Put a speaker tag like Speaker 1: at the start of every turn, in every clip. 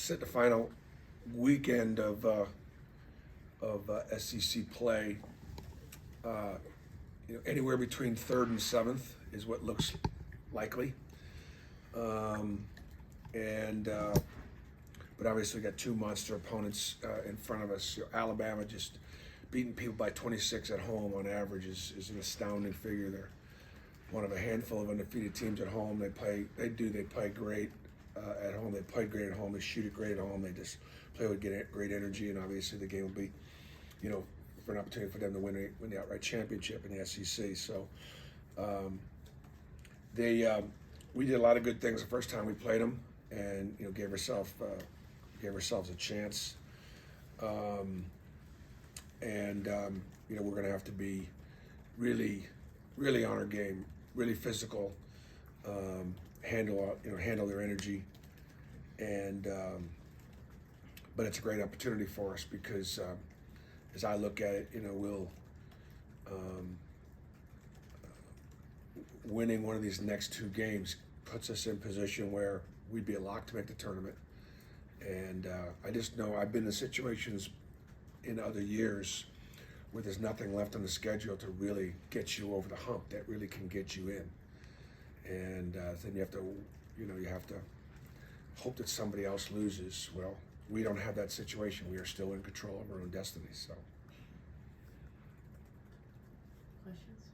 Speaker 1: sit the final weekend of SEC play. Anywhere between third and seventh is what looks likely. But obviously we got two monster opponents in front of us. Alabama just beating people by 26 at home on average is an astounding figure. They're one of a handful of undefeated teams at home. They play great at home. They play great at home. They shoot it great at home. They just play with great energy, and obviously the game will be, for an opportunity for them to win the outright championship in the SEC. So we did a lot of good things the first time we played them, and gave ourselves a chance. We're going to have to be really, really on our game, really physical, handle their energy, but it's a great opportunity for us because as I look at it, we'll winning one of these next two games puts us in position where we'd be a lock to make the tournament. And I just know I've been in situations in other years where there's nothing left on the schedule to really get you over the hump that really can get you in. And then you have to hope that somebody else loses. Well, we don't have that situation. We are still in control of our own destiny. So.
Speaker 2: Questions?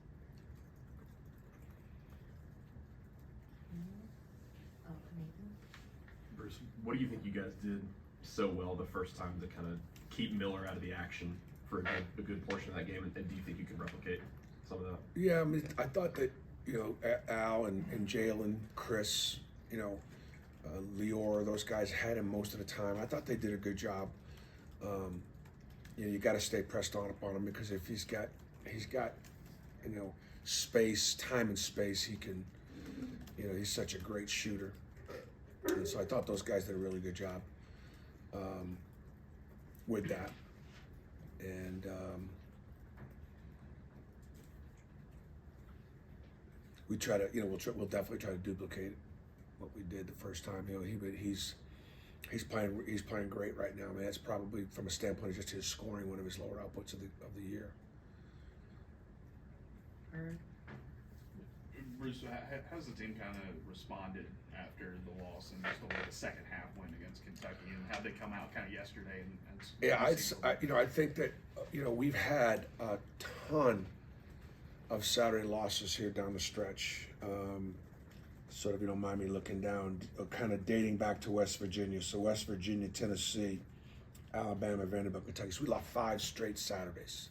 Speaker 2: Nathan?
Speaker 3: Bruce, what do you think you guys did so well the first time to kind of keep Miller out of the action for a good portion of that game, and do you think you can replicate some of that?
Speaker 1: Yeah, I mean, I thought that Al and Jalen, Chris, Lior, those guys had him most of the time. I thought they did a good job. You got to stay pressed on upon him because if he's got space, time and space, he can. He's such a great shooter, and so I thought those guys did a really good job with that. And we try to, we'll definitely try to duplicate what we did the first time. He's playing great right now. I mean, that's probably from a standpoint of just his scoring one of his lower outputs of the year.
Speaker 4: Bruce, how's the team kind of responded after the loss and just the way the second half went against Kentucky, and how'd they come out kind of yesterday?
Speaker 1: I think that we've had a ton of Saturday losses here down the stretch. Sort of, you don't mind me looking down, kind of dating back to West Virginia. So West Virginia, Tennessee, Alabama, Vanderbilt, Kentucky. So we lost 5 straight Saturdays,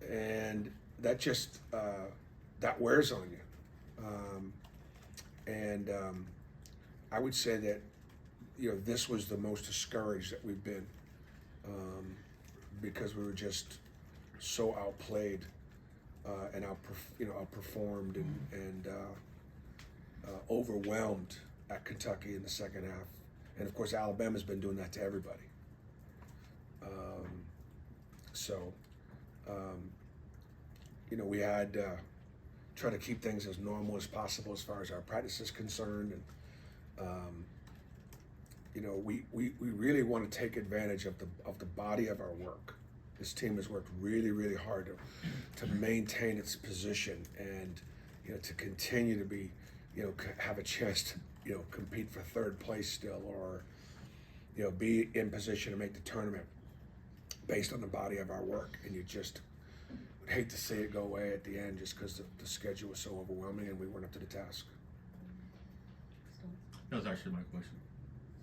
Speaker 1: and that just that wears on you. I would say that this was the most discouraged that we've been because we were just so outplayed and outperformed and overwhelmed at Kentucky in the second half. And of course, Alabama's been doing that to everybody. We had try to keep things as normal as possible as far as our practice is concerned. And we really want to take advantage of the body of our work. This team has worked really, really hard to maintain its position and to continue to be have a chance to compete for third place still, or be in position to make the tournament based on the body of our work. And you just would hate to see it go away at the end just because the schedule was so overwhelming and we weren't up to the task.
Speaker 5: That was actually my question.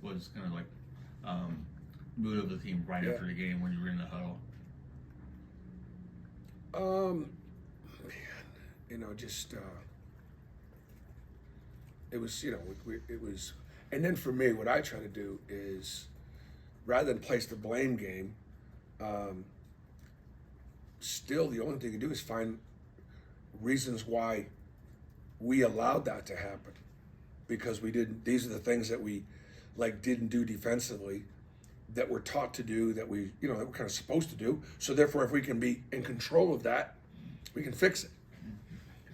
Speaker 5: Was kind of like mood of the team right after the game when you were in the huddle.
Speaker 1: It was, it was, and then for me, what I try to do is, rather than place the blame game, still the only thing you can do is find reasons why we allowed that to happen, because we didn't. These are the things that we didn't do defensively, that we're taught to do, that we that we're kind of supposed to do. So therefore, if we can be in control of that, we can fix it.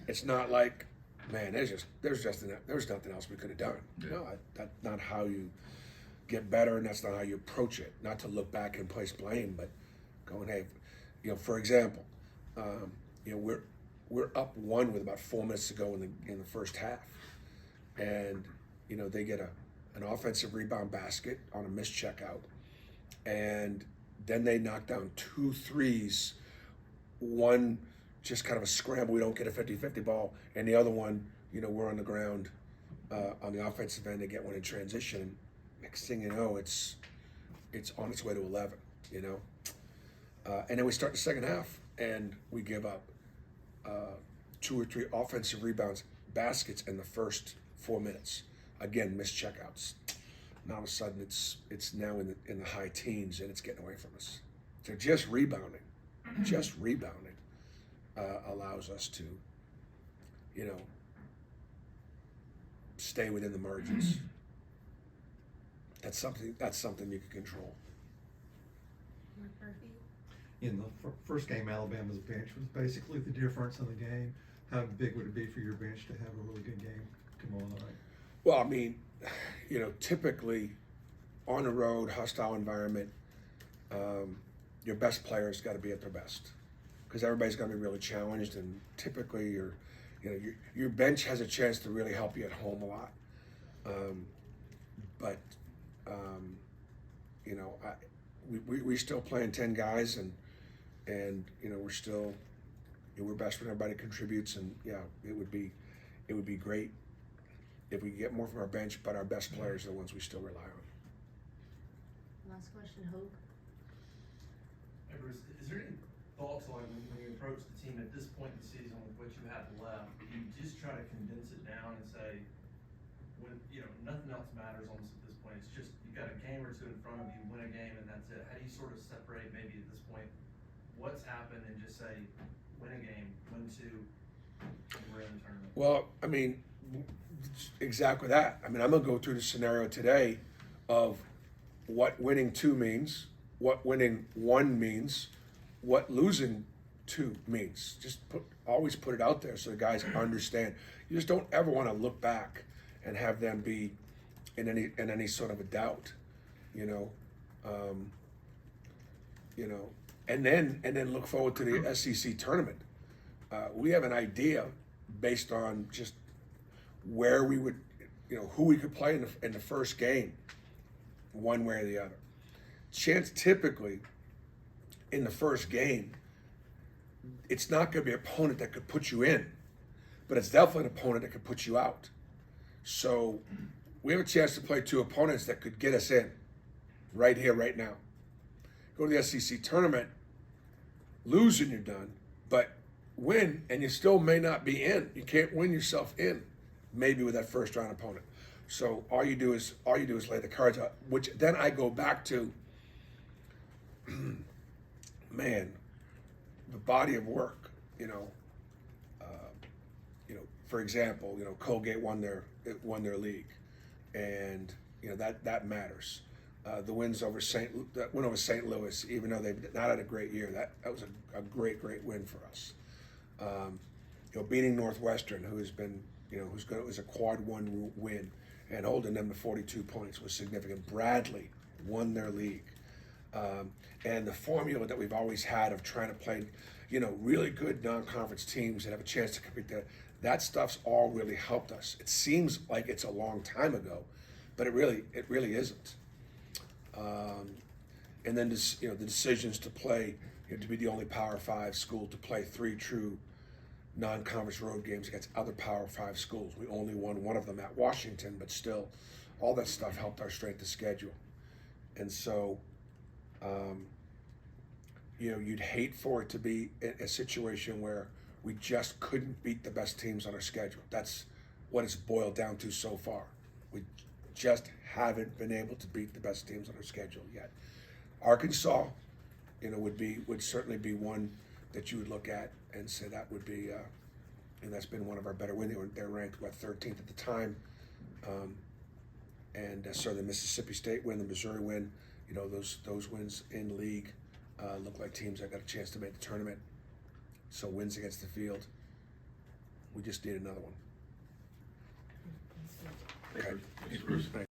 Speaker 1: It's not like, man, there's nothing else we could have done.
Speaker 5: Yeah.
Speaker 1: No, that's not how you get better, and that's not how you approach it. Not to look back and place blame, but going, hey, for example, we're up one with about 4 minutes to go in the first half, and they get an offensive rebound basket on a missed checkout, and then they knock down 2 threes, one just kind of a scramble, we don't get a 50-50 ball, and the other one, we're on the ground on the offensive end to get one in transition. Next thing you know, it's on its way to 11, and then we start the second half, and we give up 2 or 3 offensive rebounds, baskets in the first 4 minutes. Again, missed checkouts. Now all of a sudden, it's now in the high teens, and it's getting away from us. So just rebounding allows us to, stay within the margins. That's something you can control.
Speaker 2: Mark Murphy?
Speaker 6: In the first game, Alabama's bench was basically the difference in the game. How big would it be for your bench to have a really good game tomorrow night?
Speaker 1: Well, I mean, typically on the road, hostile environment, your best players got to be at their best because everybody's going to be really challenged, and typically your bench has a chance to really help you at home a lot. But we're still playing 10 guys, and we're best when everybody contributes, and it would be great if we could get more from our bench, but our best players are the ones we still rely on.
Speaker 2: Last question, Hope?
Speaker 7: Hey Bruce, is there any thoughts on when you approach the team at this point in the season with what you have left, do you just try to condense it down and say, when nothing else matters almost at this point, it's just you got a game or two in front of you, win a game, and that's it. How do you sort of separate maybe at this point what's happened and just say, win a game, win 2, and we're in the tournament?
Speaker 1: Well, I mean, exactly that. I mean, I'm going to go through the scenario today of what winning 2 means, what winning 1 means, what losing 2 means. Just always put it out there so the guys understand. You just don't ever want to look back and have them be in any sort of a doubt, and then look forward to the SEC tournament. We have an idea based on just where we would, who we could play in the first game, one way or the other. Chance typically in the first game, it's not going to be an opponent that could put you in, but it's definitely an opponent that could put you out. So we have a chance to play 2 opponents that could get us in right here, right now. Go to the SEC tournament, lose and you're done, but win and you still may not be in. You can't win yourself in, maybe with that first round opponent. So all you do is lay the cards out, which then I go back to, man, the body of work. For example, Colgate won their league, and that matters. The wins over St. Louis, even though they've not had a great year, that was a great win for us. Beating Northwestern, who has been who's a quad 1 win, and holding them to 42 points was significant. Bradley won their league, and the formula that we've always had of trying to play, really good non-conference teams that have a chance to compete there. That stuff's all really helped us. It seems like it's a long time ago, but it really isn't. And then the decisions to play, to be the only Power 5 school to play 3 true non-conference road games against other Power 5 schools. We only won one of them at Washington, but still, all that stuff helped our strength of schedule. And so, you'd hate for it to be a situation where we just couldn't beat the best teams on our schedule. That's what it's boiled down to so far. We just haven't been able to beat the best teams on our schedule yet. Arkansas, would certainly be one that you would look at and say that would be, and that's been one of our better wins. They're ranked 13th at the time, and so the Mississippi State win, the Missouri win, those wins in league look like teams that got a chance to make the tournament. So wins against the field. We just need another one.
Speaker 2: Thanks, Steve.
Speaker 1: Okay. Thanks, Bruce.